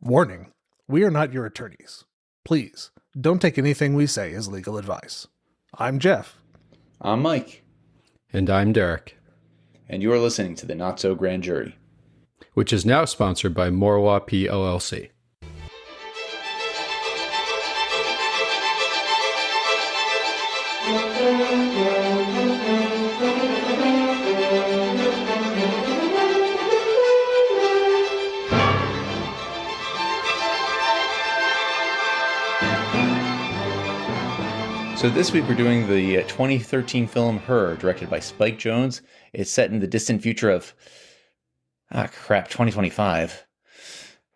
Warning, we are not your attorneys. Please, don't take anything we say as legal advice. I'm Geoff. I'm Mike. And I'm Derrick. And you are listening to the Not So Grand Jury, which is now sponsored by Morwa P. LLC. So this week we're doing the 2013 film Her, directed by Spike Jonze. It's set in the distant future of, 2025.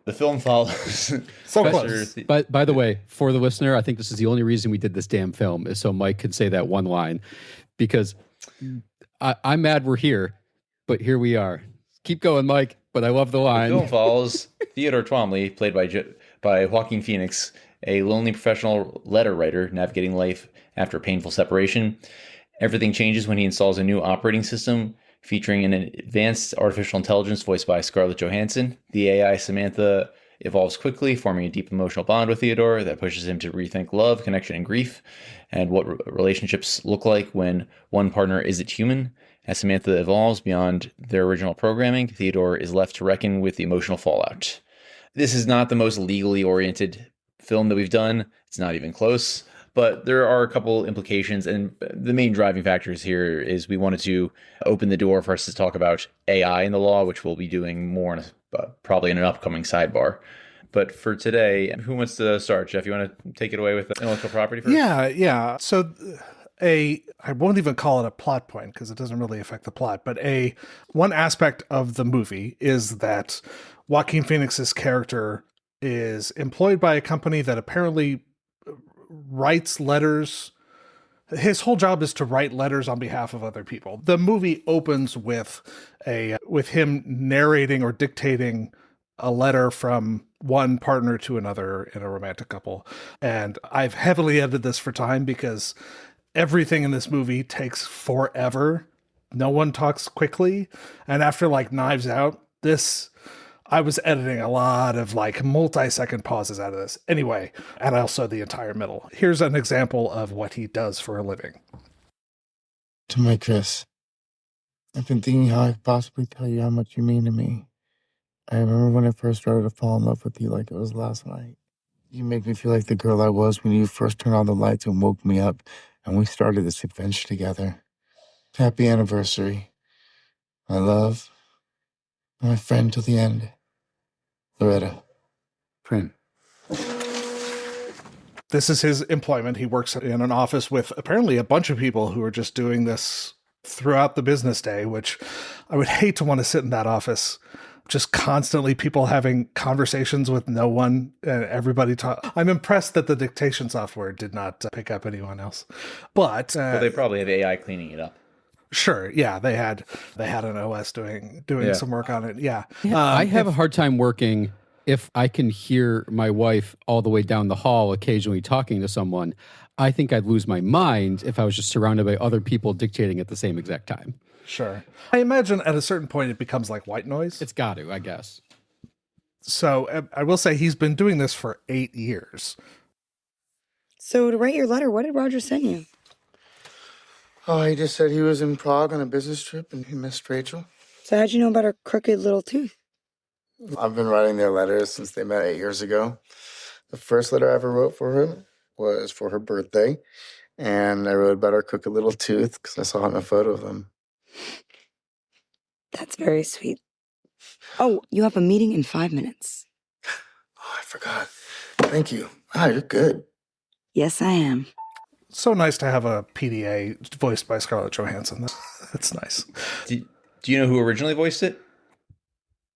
The film follows... So close. But by the way, for the listener, I think this is the only reason we did this damn film, is so Mike could say that one line. Because I'm mad we're here, but here we are. Keep going, Mike, but I love the line. The film follows Theodore Twombly, played by Joaquin Phoenix, a lonely professional letter writer navigating life after a painful separation. Everything changes when he installs a new operating system featuring an advanced artificial intelligence voiced by Scarlett Johansson. The AI Samantha evolves quickly, forming a deep emotional bond with Theodore that pushes him to rethink love, connection, and grief, and what relationships look like when one partner isn't human. As Samantha evolves beyond their original programming, Theodore is left to reckon with the emotional fallout. This is not the most legally oriented film that we've done. It's not even close. But there are a couple implications, and the main driving factors here is we wanted to open the door for us to talk about AI in the law, which we'll be doing more in probably in an upcoming sidebar. But for today, who wants to start? Geoff, you want to take it away with intellectual property first? Yeah. So I won't even call it a plot point because it doesn't really affect the plot, but one aspect of the movie is that Joaquin Phoenix's character is employed by a company that apparently writes letters. His whole job is to write letters on behalf of other people. The movie opens with him narrating or dictating a letter from one partner to another in a romantic couple. And I've heavily edited this for time because everything in this movie takes forever. No one talks quickly. And after Knives Out, I was editing a lot of multi-second pauses out of this. Anyway, and also the entire middle. Here's an example of what he does for a living. To my Chris, I've been thinking how I could possibly tell you how much you mean to me. I remember when I first started to fall in love with you like it was last night. You make me feel like the girl I was when you first turned on the lights and woke me up, and we started this adventure together. Happy anniversary. My love. My friend till the end. Loretta. Prim. This is his employment. He works in an office with apparently a bunch of people who are just doing this throughout the business day, which I would hate to want to sit in that office. Just constantly people having conversations with no one and everybody talk. I'm impressed that the dictation software did not pick up anyone else. But they probably have AI cleaning it up. Sure. Yeah, they had an OS doing some work on it. Yeah. I have a hard time working if I can hear my wife all the way down the hall occasionally talking to someone. I think I'd lose my mind if I was just surrounded by other people dictating at the same exact time. Sure. I imagine at a certain point it becomes like white noise. It's got to, I guess. So I will say he's been doing this for 8 years. So to write your letter, what did Roger send you? Oh, he just said he was in Prague on a business trip and he missed Rachel. So how'd you know about her crooked little tooth? I've been writing their letters since they met 8 years ago. The first letter I ever wrote for her was for her birthday, and I wrote about her crooked little tooth because I saw it in a photo of them. That's very sweet. Oh, you have a meeting in 5 minutes. Oh, I forgot. Thank you. Ah, you're good. Yes, I am. So nice to have a PDA voiced by Scarlett Johansson. That's nice. Do you know who originally voiced it?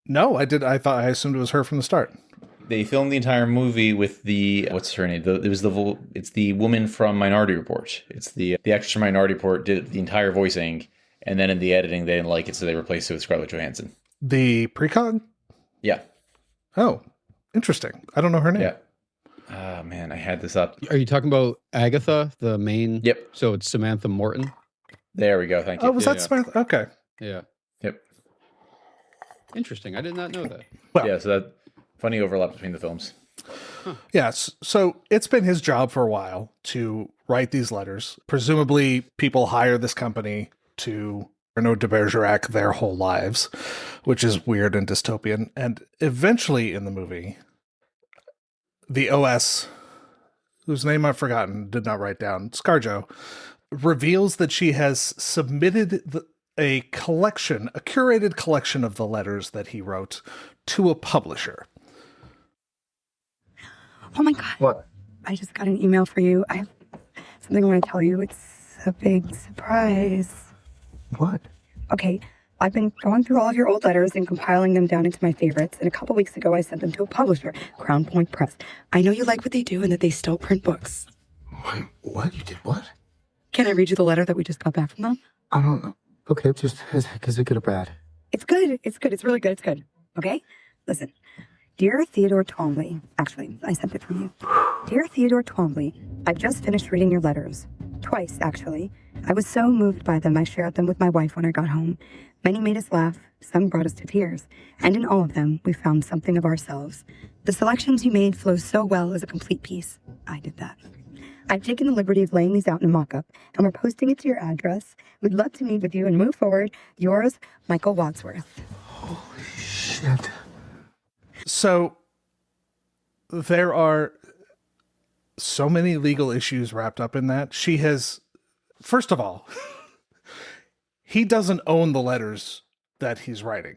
No, I did. I assumed it was her from the start. They filmed the entire movie with what's her name? It's the woman from Minority Report. It's the actress from Minority Report did the entire voicing, and then in the editing they didn't like it, so they replaced it with Scarlett Johansson. The precog? Yeah. Oh, interesting. I don't know her name. Yeah. Oh, man, I had this up. Are you talking about Agatha, the main? Yep. So it's Samantha Morton? There we go. Thank you. Oh, was that Samantha? Okay. Yeah. Yep. Interesting. I did not know that. Well, yeah, so that Funny overlap between the films. Yes. So it's been his job for a while to write these letters. Presumably, people hire this company to know de Bergerac their whole lives, which is weird and dystopian. And eventually in the movie, the OS, whose name I've forgotten, did not write down, ScarJo, reveals that she has submitted a curated collection of the letters that he wrote to a publisher. Oh my God. What? I just got an email for you. I have something I want to tell you. It's a big surprise. What? Okay, I've been going through all of your old letters and compiling them down into my favorites. And a couple weeks ago, I sent them to a publisher, Crown Point Press. I know you like what they do and that they still print books. Wait, what? You did what? Can I read you the letter that we just got back from them? I don't know. Okay, just, is it good or bad? It's good. It's good. It's really good. It's good. Okay? Listen. Dear Theodore Twombly, actually, I sent it from you. Dear Theodore Twombly, I've just finished reading your letters. Twice, actually. I was so moved by them, I shared them with my wife when I got home. Many made us laugh, some brought us to tears, and in all of them, we found something of ourselves. The selections you made flow so well as a complete piece. I did that. I've taken the liberty of laying these out in a mock-up, and we're posting it to your address. We'd love to meet with you and move forward. Yours, Michael Wadsworth. Holy shit. So there are so many legal issues wrapped up in that. She has, first of all, he doesn't own the letters that he's writing.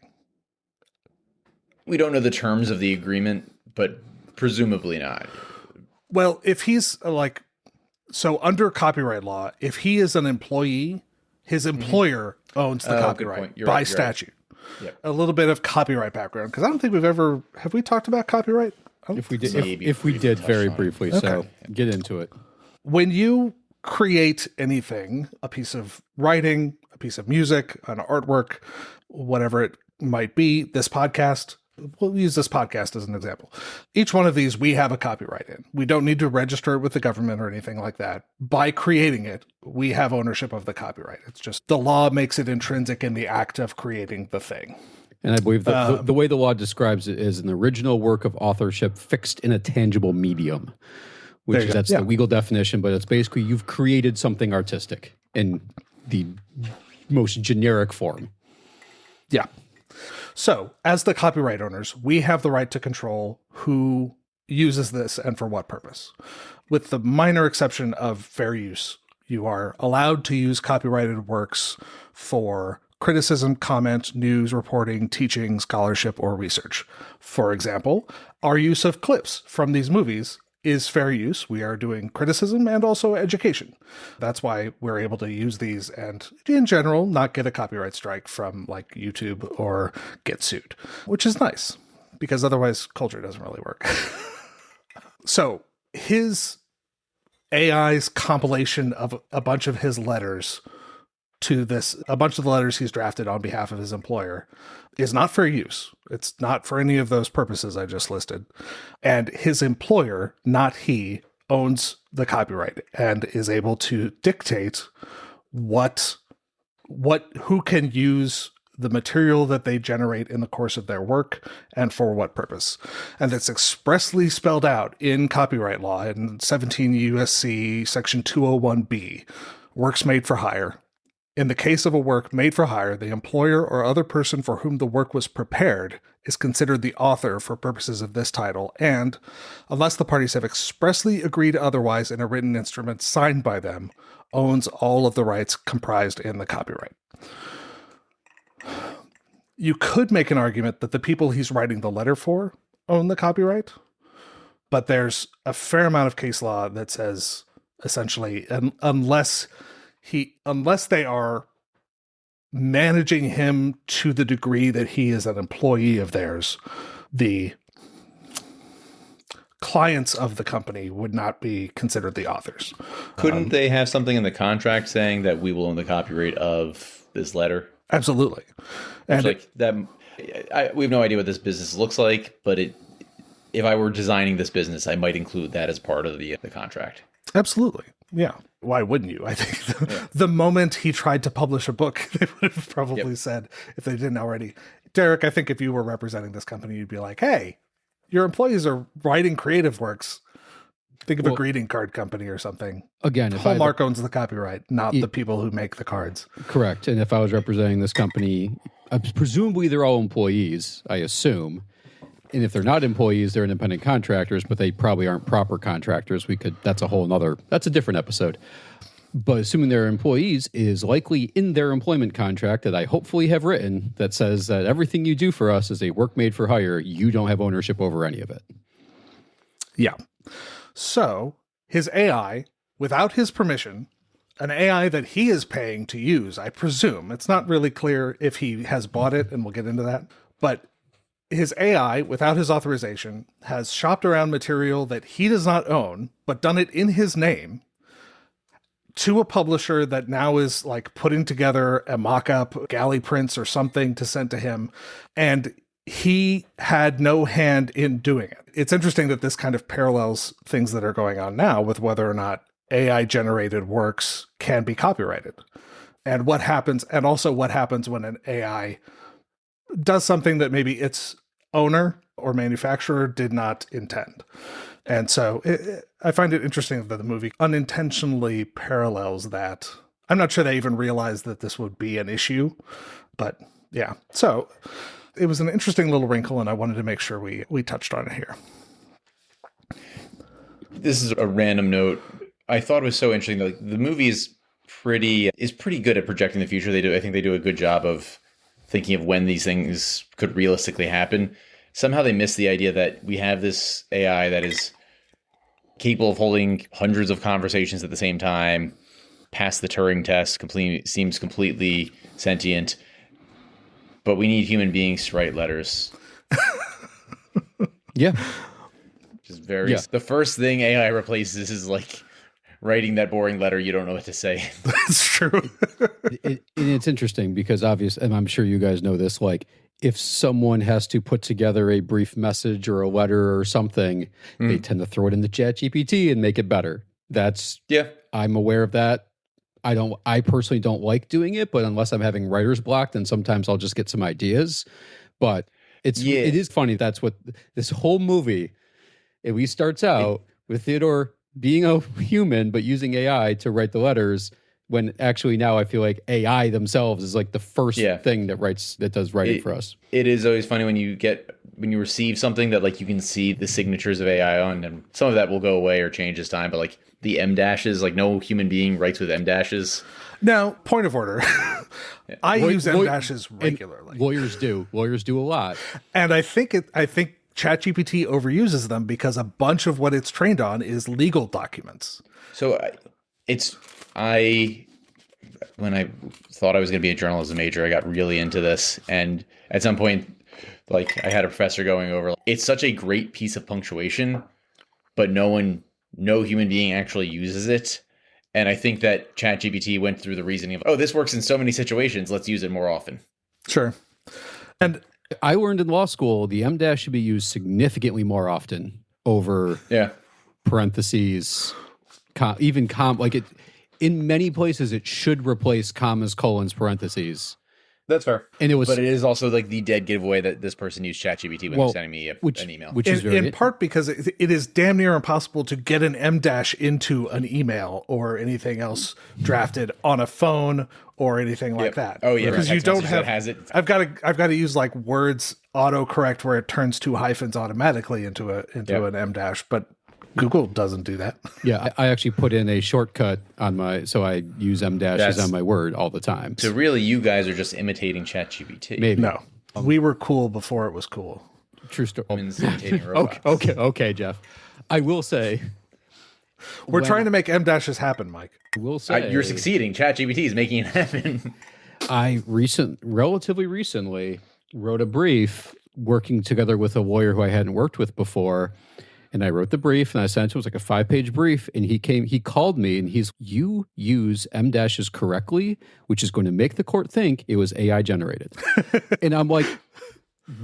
We don't know the terms of the agreement, but presumably not. Well, if he's so under copyright law, if he is an employee, his employer owns the Good copyright point. You're by right, you're right. statute. Yep. A little bit of copyright background, because I don't think have we talked about copyright? If we did, Maybe if we did, touched very on it. briefly. So get into it. When you create anything, a piece of writing, a piece of music, an artwork, whatever it might be, this podcast, we'll use this podcast as an example. Each one of these we have a copyright in. We don't need to register it with the government or anything like that. By creating it, we have ownership of the copyright. It's just the law makes it intrinsic in the act of creating the thing. And I believe the way the law describes it is an original work of authorship fixed in a tangible medium, which that's the legal definition, but it's basically you've created something artistic in the most generic form. Yeah. So, as the copyright owners, we have the right to control who uses this and for what purpose. With the minor exception of fair use, you are allowed to use copyrighted works for criticism, comment, news, reporting, teaching, scholarship, or research. For example, our use of clips from these movies is fair use. We are doing criticism and also education. That's why we're able to use these and, in general, not get a copyright strike from like YouTube or get sued, which is nice because otherwise culture doesn't really work. So his AI's compilation of a bunch of his letters to this, a bunch of the letters he's drafted on behalf of his employer, is not fair use. It's not for any of those purposes I just listed. And his employer, not he, owns the copyright and is able to dictate who can use the material that they generate in the course of their work and for what purpose. And that's expressly spelled out in copyright law in 17 USC section 201B, works made for hire. In the case of a work made for hire, the employer or other person for whom the work was prepared is considered the author for purposes of this title, and, unless the parties have expressly agreed otherwise in a written instrument signed by them, owns all of the rights comprised in the copyright. You could make an argument that the people he's writing the letter for own the copyright, but there's a fair amount of case law that says, essentially, unless they are managing him to the degree that he is an employee of theirs, the clients of the company would not be considered the authors. Couldn't they have something in the contract saying that we will own the copyright of this letter? Absolutely. And like that, we have no idea what this business looks like, but if I were designing this business, I might include that as part of the contract. Absolutely. Yeah. Why wouldn't you? I think the moment he tried to publish a book, they would have probably said, if they didn't already, Derrick, I think if you were representing this company, you'd be like, hey, your employees are writing creative works. Think of a Well, greeting card company or something. Again, if I Hallmark owns the copyright, not Ye- the people who make the cards. correct, and if I was representing this company, presumably they're all employees, I assume. And if they're not employees, they're independent contractors, but they probably aren't proper contractors. That's a different episode. But assuming they're employees, it is likely in their employment contract that I hopefully have written that says that everything you do for us is a work made for hire. You don't have ownership over any of it. Yeah. So his AI, without his permission, an AI that he is paying to use, I presume. It's not really clear if he has bought it, and we'll get into that. But his AI, without his authorization, has shopped around material that he does not own, but done it in his name to a publisher that now is like putting together a mock-up galley prints or something to send to him. And he had no hand in doing it. It's interesting that this kind of parallels things that are going on now with whether or not AI generated works can be copyrighted, and what happens when an AI does something that maybe its owner or manufacturer did not intend. And so I find it interesting that the movie unintentionally parallels that. I'm not sure they even realized that this would be an issue, but yeah. So it was an interesting little wrinkle, and I wanted to make sure we touched on it here. This is a random note. I thought it was so interesting that the movie is pretty good at projecting the future. I think they do a good job of thinking of when these things could realistically happen. Somehow they miss the idea that we have this AI that is capable of holding hundreds of conversations at the same time, pass the Turing test, seems completely sentient, but we need human beings to write letters. Yeah. Just the first thing AI replaces is like writing that boring letter you don't know what to say. That's true. And it's interesting because and I'm sure you guys know this, like if someone has to put together a brief message or a letter or something, they tend to throw it into ChatGPT and make it better. I'm aware of that. I personally don't like doing it, but unless I'm having writer's block, then sometimes I'll just get some ideas. But it is funny. That's what this whole movie at least starts out with Theodore being a human, but using AI to write the letters, when actually now I feel like AI themselves is like the first thing that does writing for us. It is always funny when you receive something that like you can see the signatures of AI on, and some of that will go away or change as time, but like the M dashes, like no human being writes with M dashes. Now, point of order. I use M dashes regularly. Lawyers do a lot. And I think ChatGPT overuses them because a bunch of what it's trained on is legal documents. So when I thought I was going to be a journalism major, I got really into this. And at some point, like I had a professor going over, it's such a great piece of punctuation, but no human being actually uses it. And I think that ChatGPT went through the reasoning of, this works in so many situations, let's use it more often. Sure. And I learned in law school, the M dash should be used significantly more often over parentheses, in many places, it should replace commas, colons, parentheses. That's fair. But it is also like the dead giveaway that this person used ChatGPT when sending me an email. Which is in part because it is damn near impossible to get an M dash into an email or anything else drafted on a phone or anything like that. Oh yeah, because you don't have. Has it. I've got to use like Word's autocorrect where it turns two hyphens automatically into an M dash, but Google doesn't do that. Yeah, I actually put in a shortcut so I use M dashes on my Word all the time. So really, you guys are just imitating ChatGPT. Maybe. No, we were cool before it was cool. True story. Imitating robots. Okay, Geoff. I will say, we're trying to make M dashes happen, Mike. I will say you're succeeding. ChatGPT is making it happen. I relatively recently wrote a brief working together with a lawyer who I hadn't worked with before. And I wrote the brief and I sent it. It was like a 5-page brief. And he called me and you use M dashes correctly, which is going to make the court think it was AI generated. And I'm like,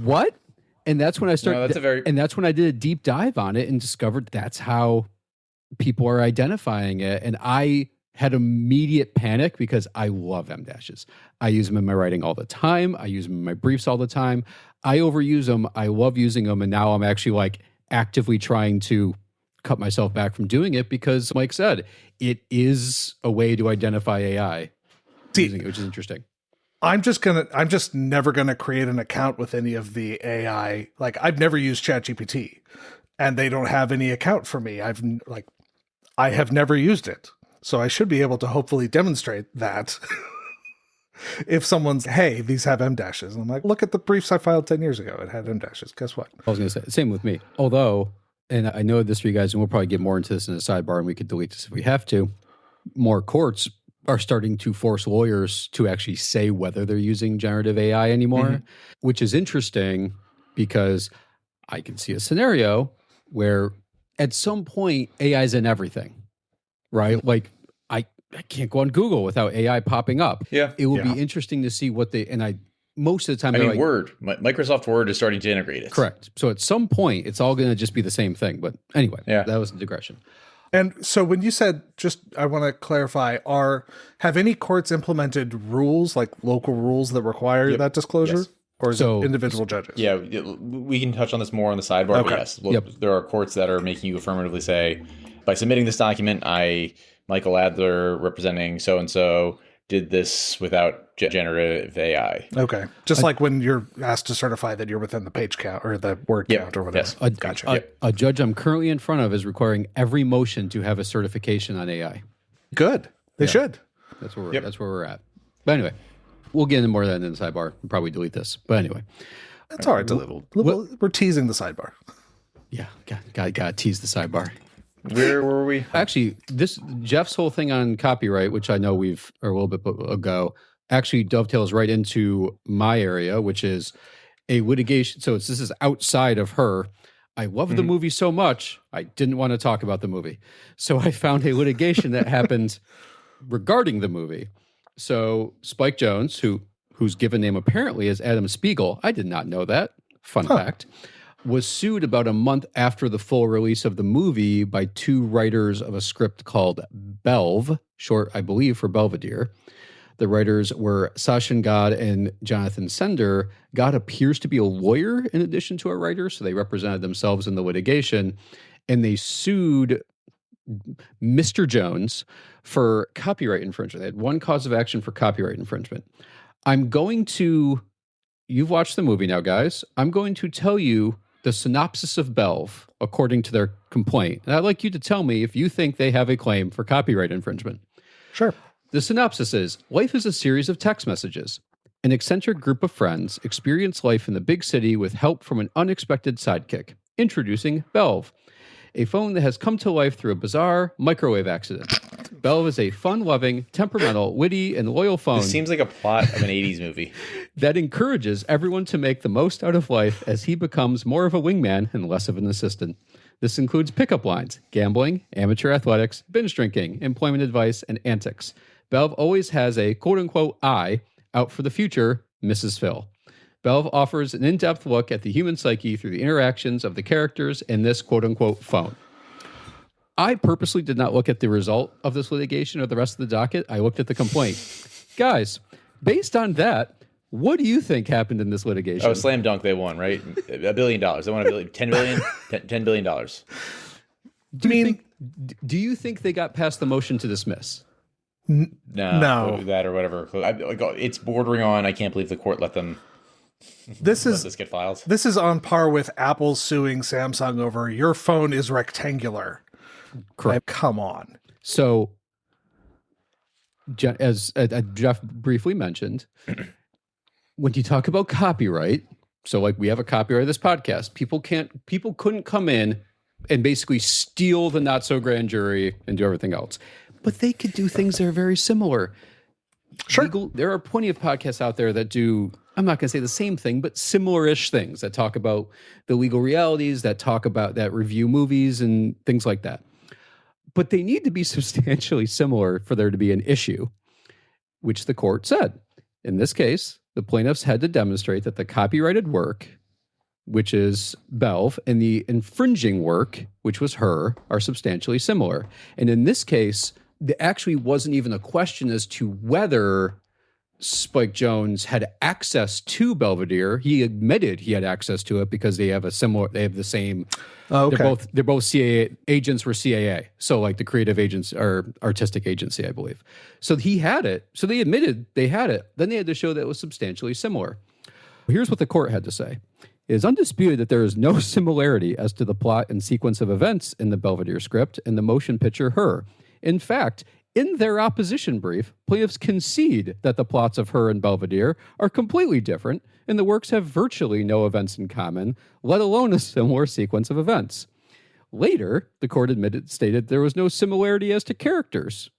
what? And that's when I started. And that's when I did a deep dive on it and discovered that's how people are identifying it. And I had immediate panic because I love M dashes. I use them in my writing all the time. I use them in my briefs all the time. I overuse them. I love using them. And now I'm actually like actively trying to cut myself back from doing it because, Mike said, it is a way to identify AI, using it, which is interesting. I'm just never gonna create an account with any of the AI. Like, I've never used ChatGPT, and they don't have any account for me. I have never used it, so I should be able to hopefully demonstrate that. If someone's, hey, these have M dashes, and I'm like, look at the briefs I filed 10 years ago. It had M dashes. Guess what? I was going to say same with me. Although, and I know this for you guys, and we'll probably get more into this in the sidebar, and we could delete this if we have to. More courts are starting to force lawyers to actually say whether they're using generative AI anymore, which is interesting because I can see a scenario where at some point AI is in everything, right? Like I can't go on Google without AI popping up. Yeah. It will be interesting to see what most of the time, I mean, like, Word, Microsoft Word is starting to integrate it. correct. So at some point, it's all going to just be the same thing. But anyway, that was a digression. And so when you said, I want to clarify, have any courts implemented rules, like local rules that require that disclosure? Yes. Or is it individual judges? Yeah, we can touch on this more on the sidebar. Okay. But yes, there are courts that are making you affirmatively say, by submitting this document, Michael Adler, representing so-and-so, did this without generative AI. Okay. Just like when you're asked to certify that you're within the page count or the word count or whatever. Yes. Gotcha. A judge I'm currently in front of is requiring every motion to have a certification on AI. Good. They should. That's where we're at. But anyway, we'll get into more of that in the sidebar. We'll probably delete this. But anyway. That's all right. We're teasing the sidebar. Yeah. Got tease the sidebar. Where were we? Actually, Geoff's whole thing on copyright, which I know a little bit ago, actually dovetails right into my area, which is a litigation. So this is outside of her. I love the movie so much, I didn't want to talk about the movie. So I found a litigation that happened regarding the movie. So Spike Jonze, whose given name apparently is Adam Spiegel, I did not know that. Fun fact. Was sued about a month after the full release of the movie by two writers of a script called Belv, short, I believe, for Belvedere. The writers were Sachin God and Jonathan Sender. God appears to be a lawyer in addition to a writer, so they represented themselves in the litigation, and they sued Mr. Jones for copyright infringement. They had one cause of action for copyright infringement. You've watched the movie now, guys. I'm going to tell you the synopsis of Belv, according to their complaint. And I'd like you to tell me if you think they have a claim for copyright infringement. Sure. The synopsis is, life is a series of text messages. An eccentric group of friends experience life in the big city with help from an unexpected sidekick. Introducing Belv, a phone that has come to life through a bizarre microwave accident. Belv is a fun-loving, temperamental, witty, and loyal phone. This seems like a plot of an 80s movie. That encourages everyone to make the most out of life as he becomes more of a wingman and less of an assistant. This includes pickup lines, gambling, amateur athletics, binge drinking, employment advice, and antics. Belv always has a quote-unquote eye out for the future, Mrs. Phil. Belv offers an in-depth look at the human psyche through the interactions of the characters in this quote-unquote phone. I purposely did not look at the result of this litigation or the rest of the docket. I looked at the complaint. Guys, based on that, what do you think happened in this litigation? Oh, slam dunk, they won, right? $1 billion. They won $1 billion, $10 billion, $10 billion. Do you think they got past the motion to dismiss? No. That or whatever. It's bordering on, I can't believe the court let this get filed. This is on par with Apple suing Samsung over your phone is rectangular. Correct. Come on. So, as Geoff briefly mentioned, when you talk about copyright, so like we have a copyright of this podcast, people couldn't come in and basically steal the not so grand jury and do everything else, but they could do things that are very similar. Sure. There are plenty of podcasts out there that do, I'm not going to say the same thing, but similar-ish things that talk about the legal realities, that review movies and things like that. But they need to be substantially similar for there to be an issue, which the court said. In this case, the plaintiffs had to demonstrate that the copyrighted work, which is Belv, and the infringing work, which was her, are substantially similar. And in this case, there actually wasn't even a question as to whether Spike Jonze had access to Belvedere. He admitted he had access to it because they have the same. Oh, okay. They're both CAA agents, were CAA. So like the creative agents or artistic agency, I believe. So he had it. So they admitted they had it. Then they had to show that it was substantially similar. Here's what the court had to say. It is undisputed that there is no similarity as to the plot and sequence of events in the Belvedere script and the motion picture Her. In fact, in their opposition brief, plaintiffs concede that the plots of Her and Belvedere are completely different, and the works have virtually no events in common, let alone a similar sequence of events. Later, the court stated there was no similarity as to characters.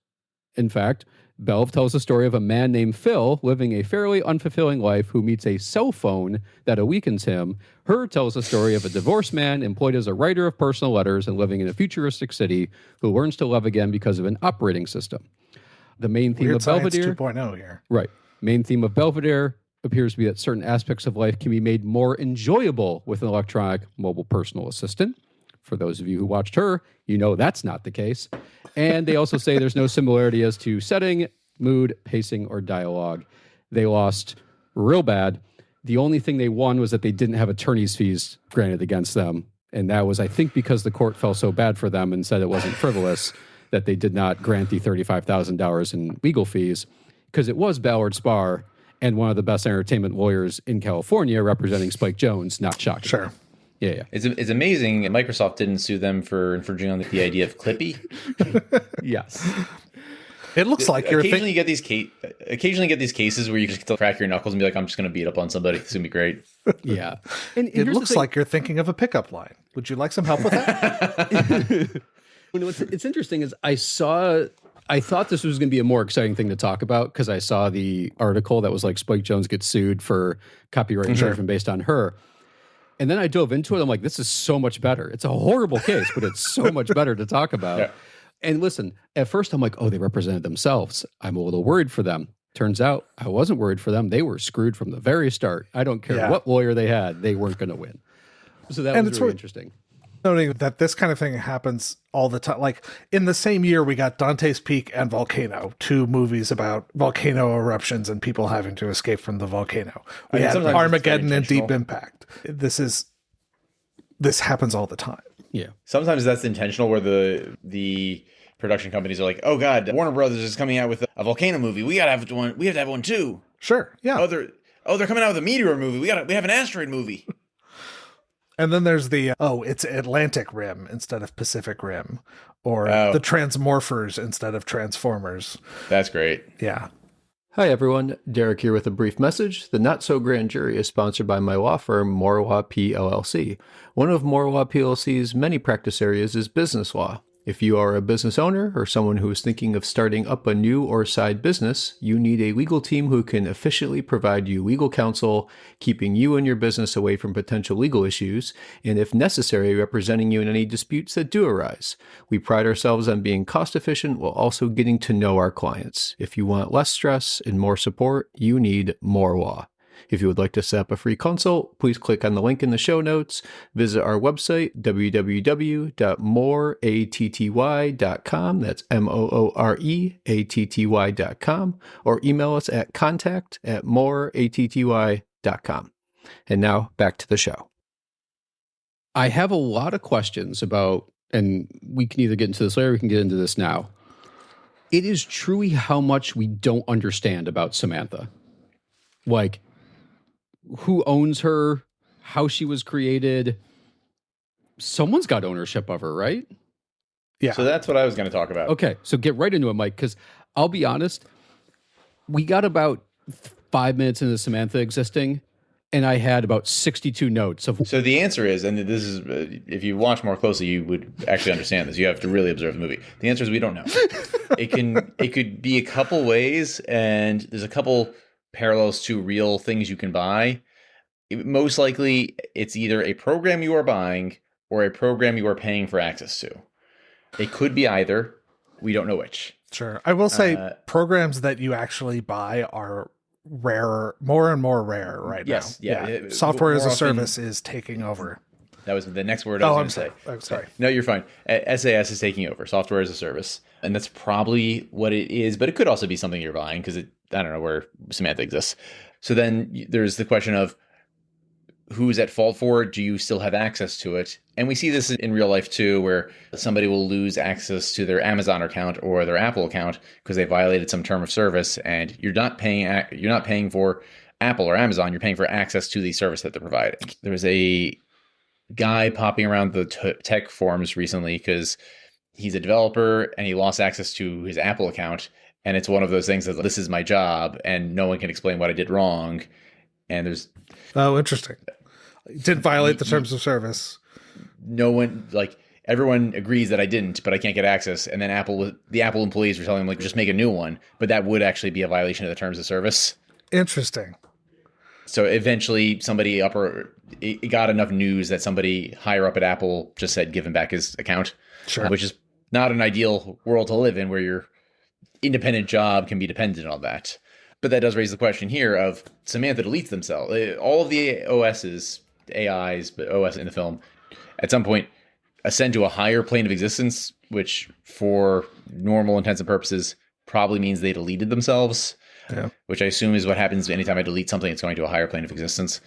In fact, Belv tells the story of a man named Phil living a fairly unfulfilling life who meets a cell phone that awakens him. Her tells the story of a divorced man employed as a writer of personal letters and living in a futuristic city who learns to love again because of an operating system. The main theme Weird of Science Belvedere 2.0 here. Right. Main theme of Belvedere appears to be that certain aspects of life can be made more enjoyable with an electronic mobile personal assistant. For those of you who watched Her, you know that's not the case. And they also say there's no similarity as to setting, mood, pacing, or dialogue. They lost real bad. The only thing they won was that they didn't have attorney's fees granted against them. And that was, I think, because the court felt so bad for them and said it wasn't frivolous that they did not grant the $35,000 in legal fees, because it was Ballard Spahr and one of the best entertainment lawyers in California representing Spike Jonze, not shocking. Sure. Yeah. It's amazing Microsoft didn't sue them for infringing on the idea of Clippy. Yes. It looks like you're occasionally you get these cases where you just get to crack your knuckles and be like, I'm just going to beat up on somebody. It's going to be great. Yeah. And it looks like you're thinking of a pickup line. Would you like some help with that? What's interesting is I thought this was going to be a more exciting thing to talk about because I saw the article that was like Spike Jonze gets sued for copyright infringement based on Her. And then I dove into it. I'm like, this is so much better. It's a horrible case, but it's so much better to talk about. Yeah. And listen, at first I'm like, oh, they represented themselves. I'm a little worried for them. Turns out I wasn't worried for them. They were screwed from the very start. I don't care what lawyer they had. They weren't going to win. So that was really interesting. Noting that this kind of thing happens all the time. Like in the same year, we got Dante's Peak and Volcano, two movies about volcano eruptions and people having to escape from the volcano. We had Armageddon and Deep Impact. This happens all the time. Yeah. Sometimes that's intentional, where the production companies are like, "Oh God, Warner Brothers is coming out with a volcano movie. We gotta have one. We have to have one too." Sure. Yeah. Oh, they're coming out with a meteor movie. We have an asteroid movie. And then there's it's Atlantic Rim instead of Pacific Rim, or the Transmorphers instead of Transformers. That's great. Yeah. Hi, everyone. Derrick here with a brief message. The Not So Grand Jury is sponsored by my law firm, Morwa PLLC. One of Morwa PLLC's many practice areas is business law. If you are a business owner or someone who is thinking of starting up a new or side business, you need a legal team who can efficiently provide you legal counsel, keeping you and your business away from potential legal issues, and if necessary, representing you in any disputes that do arise. We pride ourselves on being cost efficient while also getting to know our clients. If you want less stress and more support, you need more law. If you would like to set up a free consult, please click on the link in the show notes, visit our website, www.mooreatty.com, that's mooreatty.com, or email us at contact@mooreatty.com. And now, back to the show. I have a lot of questions about, and we can either get into this later, or we can get into this now. It is truly how much we don't understand about Samantha. Like, who owns her, how she was created. Someone's got ownership of her, right? Yeah. So that's what I was going to talk about. Okay, so get right into it, Mike, because I'll be honest, we got about 5 minutes into Samantha existing, and I had about 62 notes. So the answer is, and this is, if you watch more closely, you would actually understand this. You have to really observe the movie. The answer is we don't know. It could be a couple ways, and there's a couple parallels to real things you can buy. Most likely, it's either a program you are buying or a program you are paying for access to. It could be either. We don't know which. Sure. I will say programs that you actually buy are rarer, more and more rare right now. Yes. Yeah. Software as a service is taking over. That was the next word I was going to say. I'm sorry. No, you're fine. SAS is taking over, software as a service. And that's probably what it is. But it could also be something you're buying, because I don't know where Samantha exists. So then there's the question of who's at fault for it? Do you still have access to it? And we see this in real life too, where somebody will lose access to their Amazon account or their Apple account because they violated some term of service, and you're not paying for Apple or Amazon. You're paying for access to the service that they're providing. There was a guy popping around the tech forums recently because he's a developer and he lost access to his Apple account. And it's one of those things that this is my job and no one can explain what I did wrong. And there's... Oh, interesting. Didn't violate the terms of service. No one, like, everyone agrees that I didn't, but I can't get access. And then the Apple employees were telling him, like, just make a new one. But that would actually be a violation of the terms of service. Interesting. So eventually it got enough news that somebody higher up at Apple just said, give him back his account. Sure. Which is not an ideal world to live in, where your independent job can be dependent on that. But that does raise the question here of Samantha deletes themselves. All of the AIs, but OS in the film, at some point ascend to a higher plane of existence, which for normal intents and purposes probably means they deleted themselves, which I assume is what happens anytime I delete something. It's going to a higher plane of existence.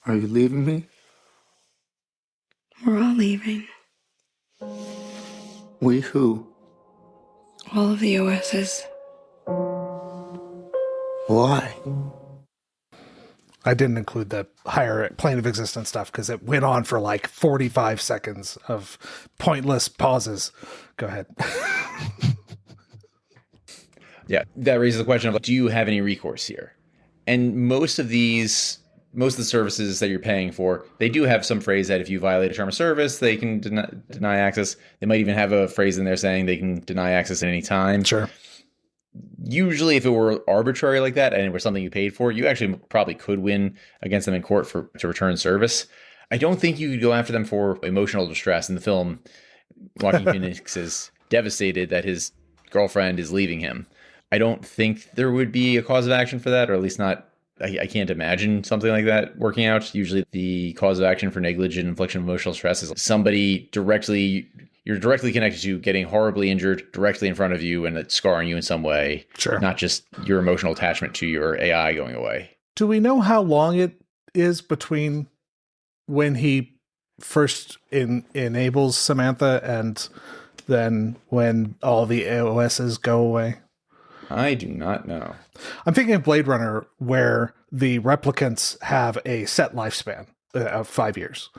Are you leaving me? We're all leaving. We who? All of the OSs. Why? I didn't include the higher plane of existence stuff because it went on for like 45 seconds of pointless pauses. Go ahead. Yeah, that raises the question of, do you have any recourse here? And most of the services that you're paying for, they do have some phrase that if you violate a term of service, they can deny access. They might even have a phrase in there saying they can deny access at any time. Sure. Usually, if it were arbitrary like that and it was something you paid for, you actually probably could win against them in court to return service. I don't think you could go after them for emotional distress. In the film, Joaquin Phoenix is devastated that his girlfriend is leaving him. I don't think there would be a cause of action for that, or at least not. I can't imagine something like that working out. Usually the cause of action for negligent infliction of emotional stress is somebody you're directly connected to getting horribly injured directly in front of you and it's scarring you in some way. Sure. Not just your emotional attachment to your AI going away. Do we know how long it is between when he first enables Samantha and then when all the OSs go away? I do not know. I'm thinking of Blade Runner, where the replicants have a set lifespan of 5 years.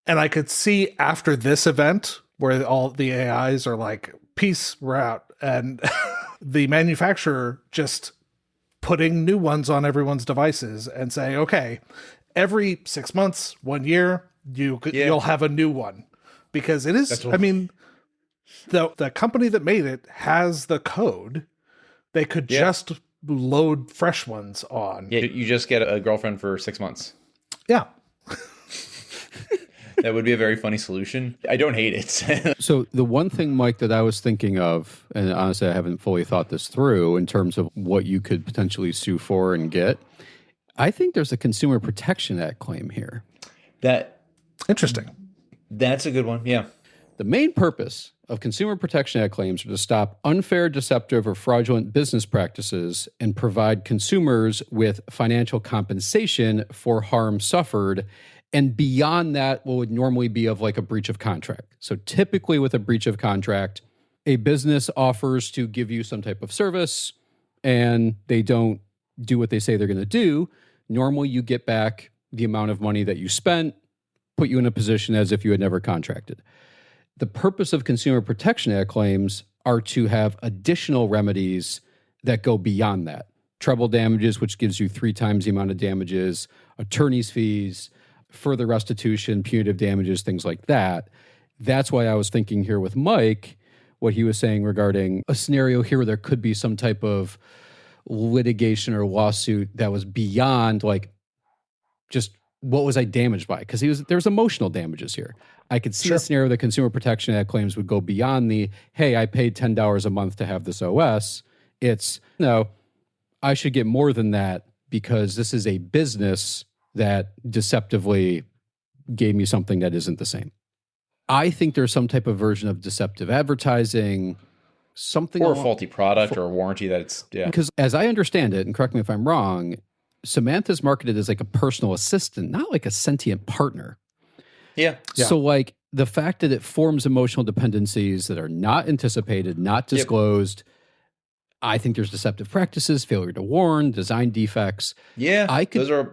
And I could see after this event, where all the AIs are like, peace, we're out. And the manufacturer just putting new ones on everyone's devices and saying, okay, every 6 months, 1 year, you'll have a new one. Because it is, I mean, the company that made it has the code. They could just load fresh ones on. Yeah, you just get a girlfriend for 6 months. Yeah. That would be a very funny solution. I don't hate it. So the one thing, Mike, that I was thinking of, and honestly I haven't fully thought this through in terms of what you could potentially sue for and get, I think there's a Consumer Protection Act claim here. Interesting. That's a good one, yeah. The main purpose of Consumer Protection Act claims are to stop unfair, deceptive, or fraudulent business practices and provide consumers with financial compensation for harm suffered. And beyond that, what would normally be of like a breach of contract. So typically with a breach of contract, a business offers to give you some type of service and they don't do what they say they're going to do. Normally you get back the amount of money that you spent, put you in a position as if you had never contracted. The purpose of Consumer Protection Act claims are to have additional remedies that go beyond that. Treble damages, which gives you 3 times the amount of damages, attorney's fees, further restitution, punitive damages, things like that. That's why I was thinking here with Mike, what he was saying regarding a scenario here where there could be some type of litigation or lawsuit that was beyond like just what was I damaged by? Because there's emotional damages here. I could see a scenario that Consumer Protection Act claims would go beyond the, hey, I paid $10 a month to have this OS. It's, no, I should get more than that because this is a business that deceptively gave me something that isn't the same. I think there's some type of version of deceptive advertising, something or a along- faulty product or a warranty that it's Because as I understand it, and correct me if I'm wrong, Samantha's marketed as like a personal assistant, not like a sentient partner. Yeah. So like the fact that it forms emotional dependencies that are not anticipated, not disclosed, I think there's deceptive practices, failure to warn, design defects. Yeah. those are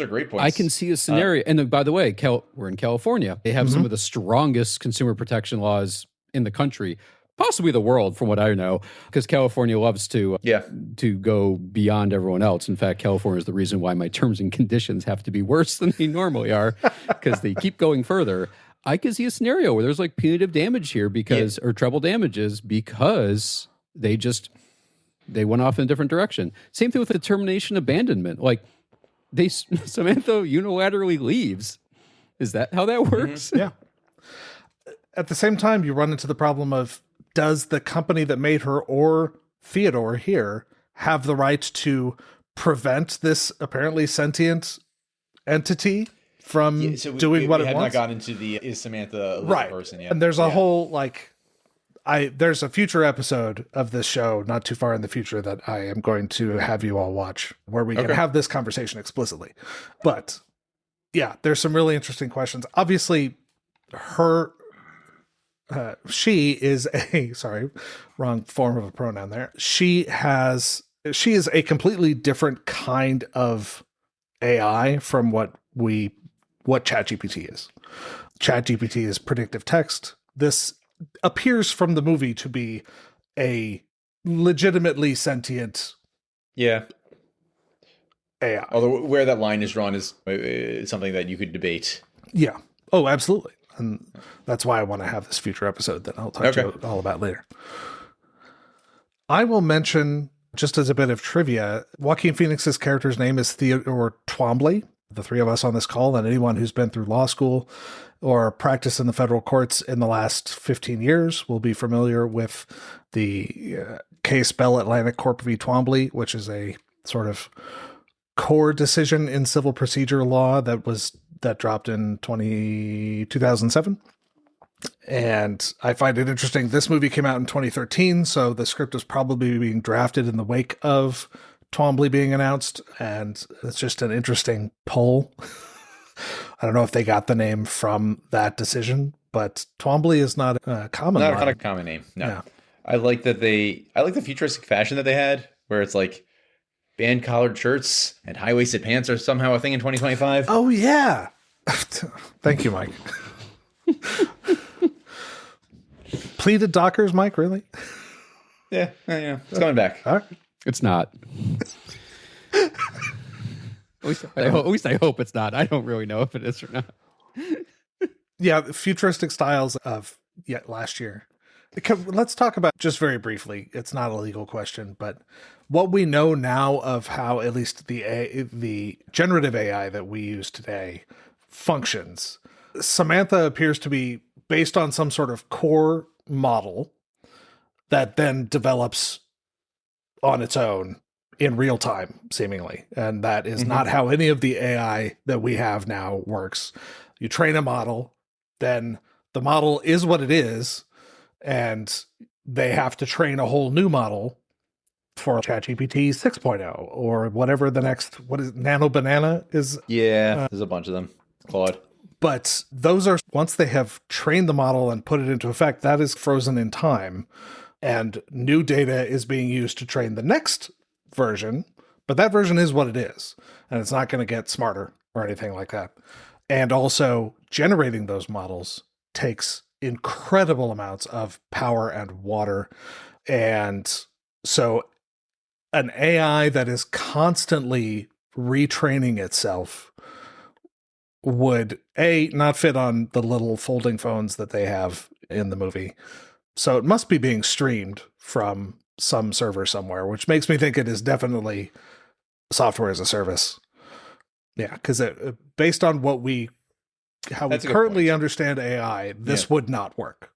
great points. I can see a scenario. And then, by the way, we're in California. They have some of the strongest consumer protection laws in the country, possibly the world, from what I know, because California loves to go beyond everyone else. In fact, California is the reason why my terms and conditions have to be worse than they normally are, because they keep going further. I could see a scenario where there's like punitive damage here or treble damages because they went off in a different direction. Same thing with the termination abandonment. Like Samantha unilaterally leaves. Is that how that works? Yeah. At the same time, you run into the problem of, does the company that made her or Theodore here have the right to prevent this apparently sentient entity from doing what it wants? We have not gotten into the is Samantha a living person yet. And there's a whole there's a future episode of this show not too far in the future that I am going to have you all watch where we can have this conversation explicitly. But yeah, there's some really interesting questions. Obviously, she is wrong form of a pronoun there. She is a completely different kind of AI from what ChatGPT is. ChatGPT is predictive text. This appears from the movie to be a legitimately sentient AI. Although where that line is drawn is something that you could debate. Yeah. Oh, absolutely. And that's why I want to have this future episode that I'll talk to you all about later. I will mention, just as a bit of trivia, Joaquin Phoenix's character's name is Theodore Twombly. The three of us on this call, and anyone who's been through law school or practiced in the federal courts in the last 15 years will be familiar with the case Bell Atlantic Corp v. Twombly, which is a sort of core decision in civil procedure law that dropped in 2007. And I find it interesting. This movie came out in 2013, so the script was probably being drafted in the wake of Twombly being announced, and it's just an interesting pull. I don't know if they got the name from that decision, but Twombly is not a common name. Not a common name. No. I like the futuristic fashion that they had, where it's like band collared shirts and high waisted pants are somehow a thing in 2025. Oh yeah. Thank you, Mike. Pleated Dockers, Mike, really? Yeah, it's coming back. All right. It's not. At least I hope it's not. I don't really know if it is or not. Yeah, futuristic styles of last year. Let's talk about, just very briefly, it's not a legal question, but what we know now of how at least the generative AI that we use today functions. Samantha appears to be based on some sort of core model that then develops on its own in real time, seemingly. And that is not how any of the AI that we have now works. You train a model, then the model is what it is, and they have to train a whole new model for ChatGPT 6.0 or whatever the next, Nano Banana is? Yeah, there's a bunch of them. Claude. But those are, once they have trained the model and put it into effect, that is frozen in time. And new data is being used to train the next version, but that version is what it is. And it's not going to get smarter or anything like that. And also, generating those models takes incredible amounts of power and water. And so an AI that is constantly retraining itself would, not fit on the little folding phones that they have in the movie. So it must be being streamed from some server somewhere, which makes me think it is definitely software as a service. Yeah, because based on how we currently understand AI, this would not work.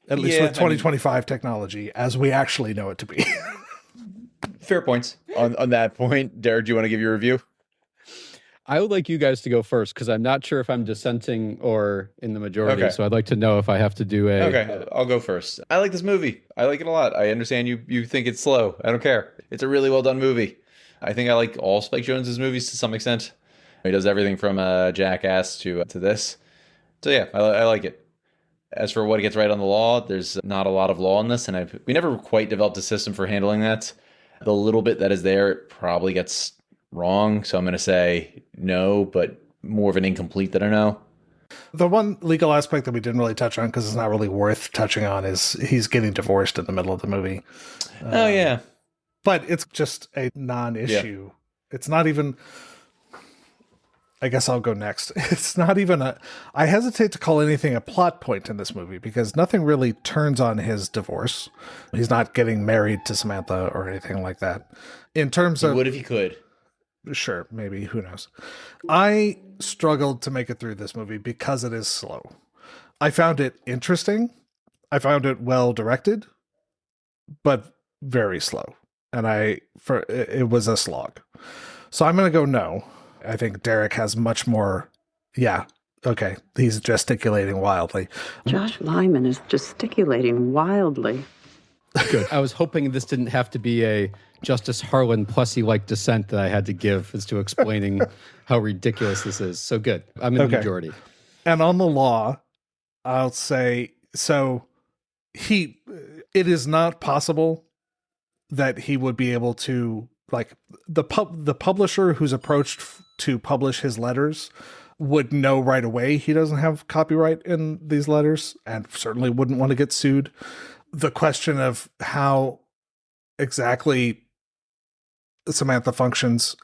At least with 2025 technology, as we actually know it to be. Fair points on that point. Derrick, do you want to give your review? I would like you guys to go first because I'm not sure if I'm dissenting or in the majority. Okay. So I'd like to know if I have to do a. Okay, I'll go first. I like this movie. I like it a lot. I understand you think it's slow. I don't care. It's a really well done movie. I think I like all Spike Jonze's movies to some extent. He does everything from Jackass to this. So yeah, I like it. As for what gets right on the law, there's not a lot of law in this, and we never quite developed a system for handling that. The little bit that is there, it probably gets wrong. So I'm going to say no, but more of an incomplete than a no. The one legal aspect that we didn't really touch on because it's not really worth touching on is he's getting divorced in the middle of the movie. Oh yeah. But it's just a non-issue. It's not even... I guess I'll go next. It's not even I hesitate to call anything a plot point in this movie because nothing really turns on his divorce. He's not getting married to Samantha or anything like that. In terms He of... would if he could. Sure, maybe, who knows. I struggled to make it through this movie because it is slow. I found it interesting. I found it well directed, but very slow. And it was a slog. So I'm going to go no. I think Derrick has much more. Yeah. Okay. He's gesticulating wildly. Josh Lyman is gesticulating wildly. Good. I was hoping this didn't have to be a Justice Harlan Plessy-like dissent that I had to give as to explaining how ridiculous this is. So good. I'm in the majority. And on the law, I'll say, so it is not possible that he would be able to, like, the publisher who's approached to publish his letters would know right away he doesn't have copyright in these letters and certainly wouldn't want to get sued. The question of how exactly Samantha functions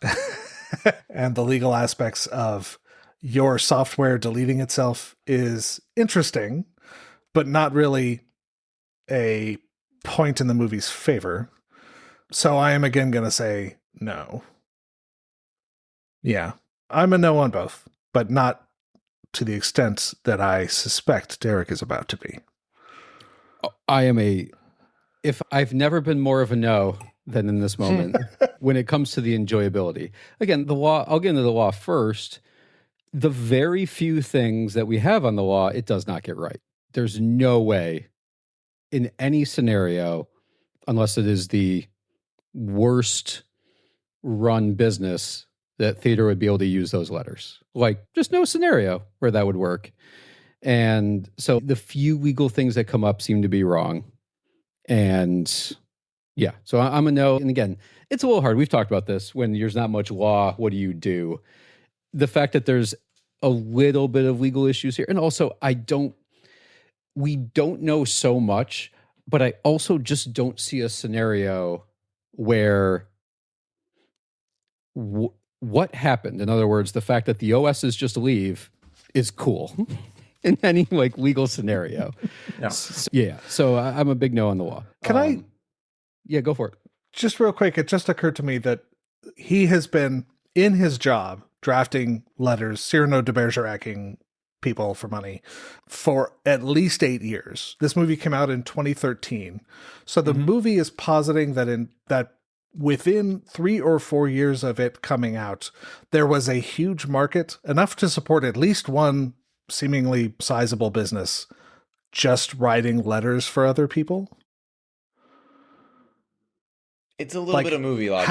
and the legal aspects of your software deleting itself is interesting, but not really a point in the movie's favor. So I am again going to say no. Yeah, I'm a no on both, but not to the extent that I suspect Derrick is about to be. I am if I've never been more of a no than in this moment when it comes to the enjoyability. Again, the law, I'll get into the law first. The very few things that we have on the law, it does not get right. There's no way in any scenario, unless it is the worst run business, that theater would be able to use those letters. Like, just no scenario where that would work. And so the few legal things that come up seem to be wrong. And yeah, so I'm a no. And again, it's a little hard. We've talked about this. When there's not much law, what do you do? The fact that there's a little bit of legal issues here. And also, we don't know so much, but I also just don't see a scenario where what happened. In other words, the fact that the OSs just leave is cool in any like legal scenario. So I'm a big no on the law. Can I? Yeah, go for it. Just real quick, it just occurred to me that he has been in his job drafting letters, Cyrano de Bergerac-ing people for money for at least 8 years. This movie came out in 2013. So the movie is positing that within 3 or 4 years of it coming out, there was a huge market, enough to support at least one seemingly sizable business just writing letters for other people. It's a little bit of movie logic.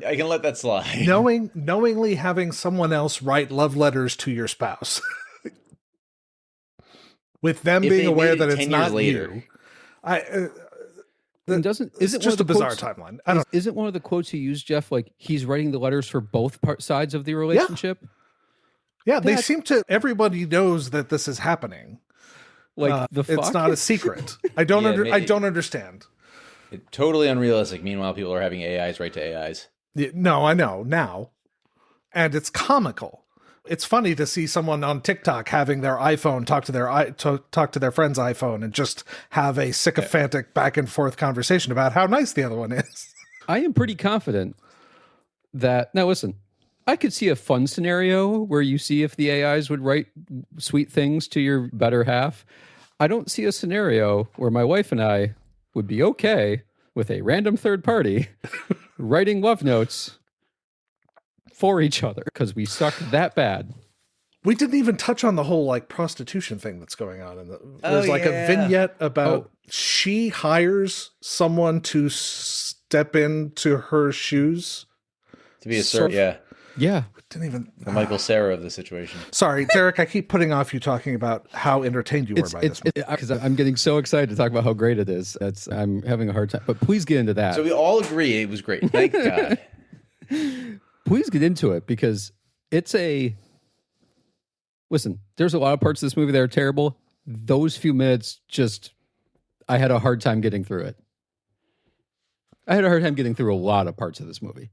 I can let that slide. Knowingly having someone else write love letters to your spouse. With them being aware that it's not you. Isn't just a bizarre timeline. Isn't one of the quotes he used, Geoff, like he's writing the letters for both sides of the relationship? Yeah, they seem to. Everybody knows that this is happening. Like it's not a secret. I don't understand. It's totally unrealistic. Meanwhile, people are having AIs write to AIs. Yeah, no, I know now, and it's comical. It's funny to see someone on TikTok having their iPhone talk to their friend's iPhone and just have a sycophantic back and forth conversation about how nice the other one is. I am pretty confident that, now listen, I could see a fun scenario where you see if the AIs would write sweet things to your better half. I don't see a scenario where my wife and I would be okay with a random third party writing love notes for each other because we suck that bad. We didn't even touch on the whole like prostitution thing that's going on. There's like yeah. a vignette about she hires someone to step into her shoes. To be a So- servant, yeah. Yeah. Didn't even. The Michael Cera of the situation. Sorry, Derek. I keep putting off you talking about how entertained you were by this. Because I'm getting so excited to talk about how great it is. I'm having a hard time. But please get into that. So we all agree it was great. Thank God. Please get into it because it's a. Listen, there's a lot of parts of this movie that are terrible. Those few minutes, I had a hard time getting through it. I had a hard time getting through a lot of parts of this movie.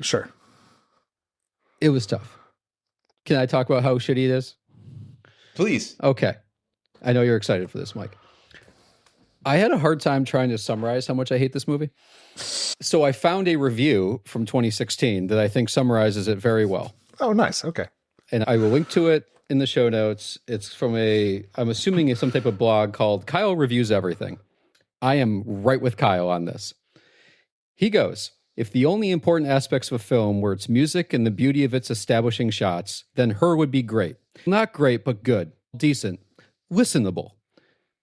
Sure. It was tough. Can I talk about how shitty it is? Please. Okay. I know you're excited for this, Mike. I had a hard time trying to summarize how much I hate this movie. So I found a review from 2016 that I think summarizes it very well. Oh, nice. Okay. And I will link to it in the show notes. It's from I'm assuming it's some type of blog called Kyle Reviews Everything. I am right with Kyle on this. He goes, if the only important aspects of a film were its music and the beauty of its establishing shots, then Her would be great. Not great, but good, decent, listenable.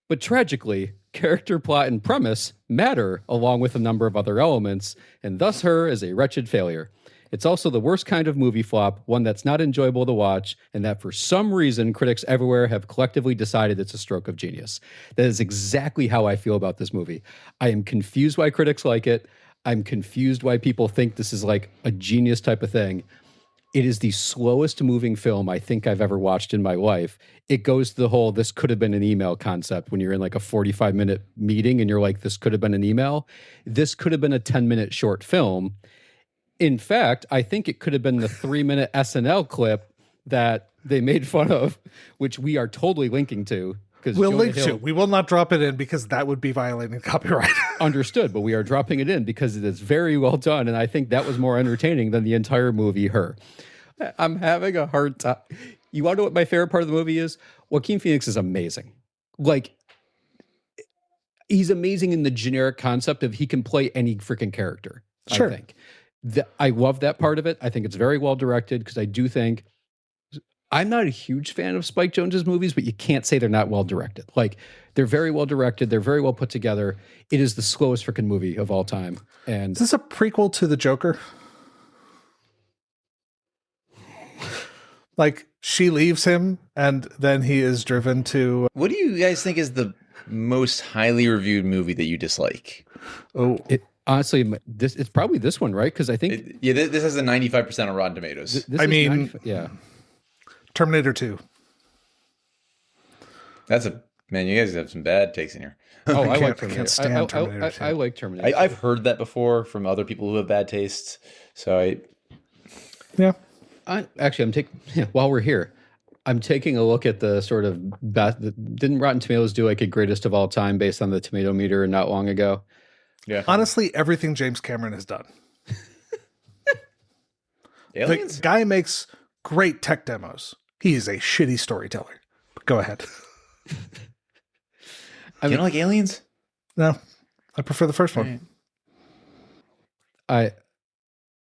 But tragically, character, plot, and premise matter along with a number of other elements, and thus Her is a wretched failure. It's also the worst kind of movie flop, one that's not enjoyable to watch, and that for some reason critics everywhere have collectively decided it's a stroke of genius. That is exactly how I feel about this movie. I am confused why critics like it. I'm confused why people think this is like a genius type of thing. It is the slowest moving film I think I've ever watched in my life. It goes to the whole, this could have been an email concept when you're in like a 45-minute meeting and you're like, this could have been an email. This could have been a 10-minute short film. In fact, I think it could have been the 3-minute SNL clip that they made fun of, which we are totally linking to. We'll link to. We will not drop it in because that would be violating copyright. Understood, but we are dropping it in because it is very well done, and I think that was more entertaining than the entire movie, Her. I'm having a hard time. You want to know what my favorite part of the movie is? Joaquin Phoenix is amazing. Like, he's amazing in the generic concept of he can play any freaking character, Sure. I think. I love that part of it. I think it's very well directed because I do think I'm not a huge fan of Spike Jonze's movies, but you can't say they're not well directed. Like, they're very well directed. They're very well put together. It is the slowest freaking movie of all time. And Is this a prequel to The Joker? Like, she leaves him and then he is driven to... What do you guys think is the most highly reviewed movie that you dislike? honestly, it's probably this one, right? Because I think this has a 95% on Rotten Tomatoes. I mean, yeah, Terminator 2. That's man. You guys have some bad takes in here. Oh, I like I Terminator. can't stand Terminator 2. I like Terminator. I've heard that before from other people who have bad tastes. So Yeah. I'm taking while we're here, I'm taking a look at the sort of didn't Rotten Tomatoes do like a greatest of all time based on the tomato meter not long ago? yeah. Honestly, everything James Cameron has done. Aliens? The guy makes great tech demos. He is a shitty storyteller. Go ahead. You don't like Aliens? No, I prefer the first one.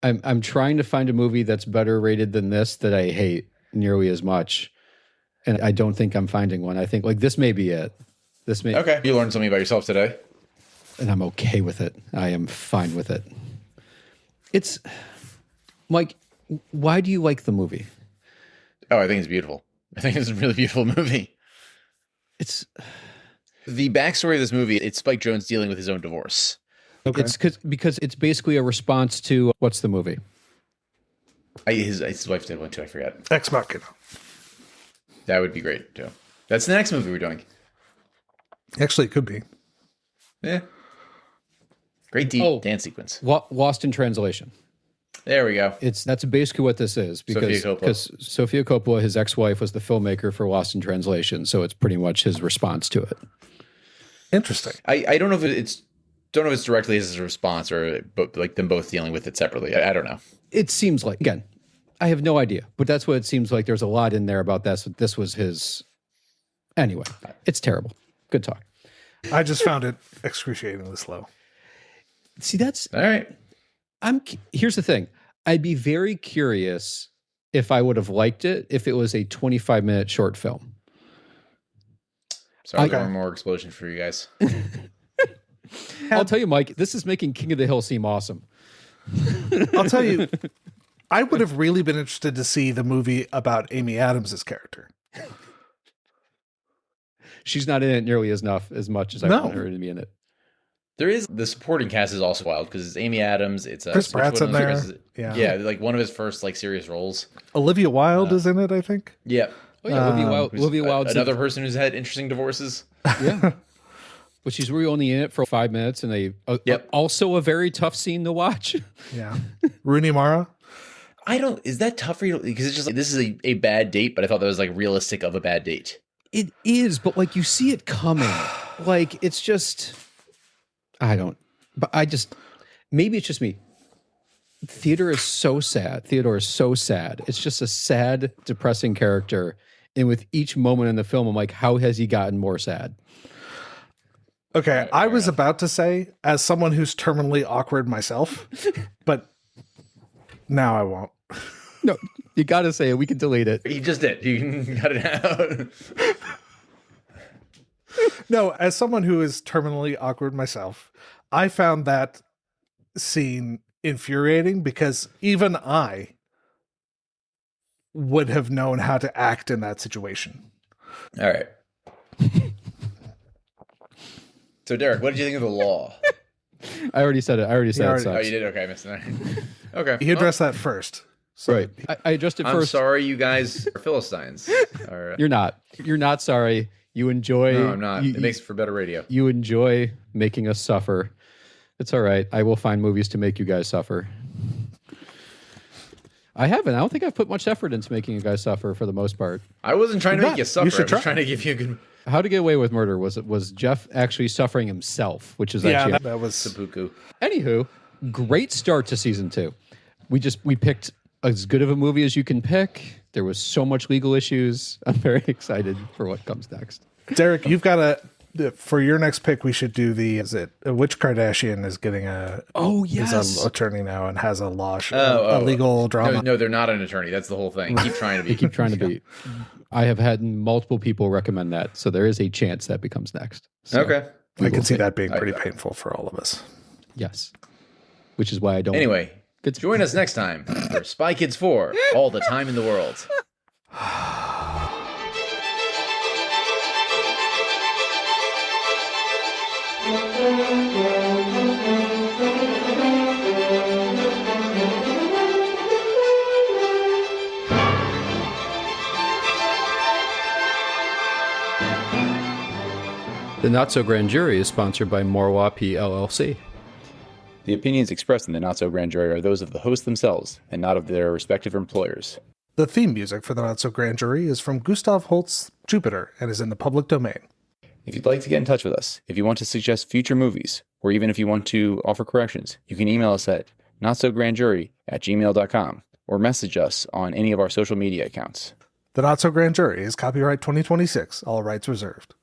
I'm trying to find a movie that's better rated than this that I hate nearly as much, and I don't think I'm finding one. I think like this may be it. Okay. You learned something about yourself today. And I'm okay with it. I am fine with it. It's Mike, why do you like the movie? Oh, I think it's beautiful. I think it's a really beautiful movie. It's The backstory of this movie, it's Spike Jonze dealing with his own divorce. Okay. It's because it's basically a response to what's the movie? His wife did one too, I forgot. Ex Machina. That would be great too. That's the next movie we're doing. Actually, it could be. Yeah. Great deep dance sequence. Lost in Translation. There we go. That's basically what this is because Sofia Coppola, his ex-wife, was the filmmaker for Lost in Translation, so it's pretty much his response to it. Interesting. I don't know if it's directly his response or like them both dealing with it separately. I don't know. It seems like, again, I have no idea, but that's what it seems like. There's a lot in there about that. So this was his. Anyway, it's terrible. Good talk. I just found it excruciatingly slow. See, that's All right. here's the thing. I'd be very curious if I would have liked it if it was a 25-minute short film. Sorry, Okay. one more explosion for you guys. I'll tell you, Mike, this is making King of the Hill seem awesome. I'll tell you, I would have really been interested to see the movie about Amy Adams' character. She's not in it nearly as much as I No. want her to be in it. There is the supporting cast is also wild because it's Amy Adams. It's Chris Pratt's in there. Yeah, like one of his first like serious roles. Olivia Wilde is in it, I think. Yeah, Oh yeah, Olivia Who's Wilde's another person who's had interesting divorces. yeah. But she's really only in it for 5 minutes, and also a very tough scene to watch. Yeah. Rooney Mara. Is that tough for you? Because it's just like, this is a bad date, but I thought that was like realistic of a bad date. It is, but like you see it coming. Like it's just, maybe it's just me. Theodore is so sad. It's just a sad, depressing character. And with each moment in the film, I'm like, how has he gotten more sad? Okay, I was about to say, as someone who's terminally awkward myself, but now I won't. No, you got to say it. We can delete it. He just did. You can cut it out. No, as someone who is terminally awkward myself, I found that scene infuriating because even I would have known how to act in that situation. All right. So, Derek, what did you think of the law? I already said it. It sucks. Oh, you did? Okay, I missed it. Okay. He addressed that first. So Right. I addressed it I'm first. sorry, you guys are Philistines. Or, You're not. You're not sorry. You enjoy. no, I'm not. You, It makes for better radio. you enjoy making us suffer. It's all right. I will find movies to make you guys suffer. I haven't. I don't think I've put much effort into making you guys suffer for the most part. I wasn't trying to You're make you not. suffer. You should I was try. trying to give you a good How to Get Away with Murder was Geoff actually suffering himself, which is yeah, actually that was seppuku. Anywho, great start to season 2. We picked as good of a movie as you can pick. There was so much legal issues. I'm very excited for what comes next. Derek. You've got for your next pick. We should do which Kardashian is getting is an attorney now and has a a legal drama. No, they're not an attorney. That's the whole thing. Keep trying to be. They keep trying to be. I have had multiple people recommend that, so there is a chance that becomes next. So, Okay. I can see that being pretty painful for all of us. yes, which is why I don't. Anyway, Good. join us next time for Spy Kids 4, All the Time in the World. The Not So Grand Jury is sponsored by Morwa PLLC. The opinions expressed in the Not So Grand Jury are those of the hosts themselves and not of their respective employers. The theme music for the Not So Grand Jury is from Gustav Holst's Jupiter and is in the public domain. If you'd like to get in touch with us, if you want to suggest future movies, or even if you want to offer corrections, you can email us at notsograndjury@gmail.com or message us on any of our social media accounts. The Not So Grand Jury is copyright 2026, all rights reserved.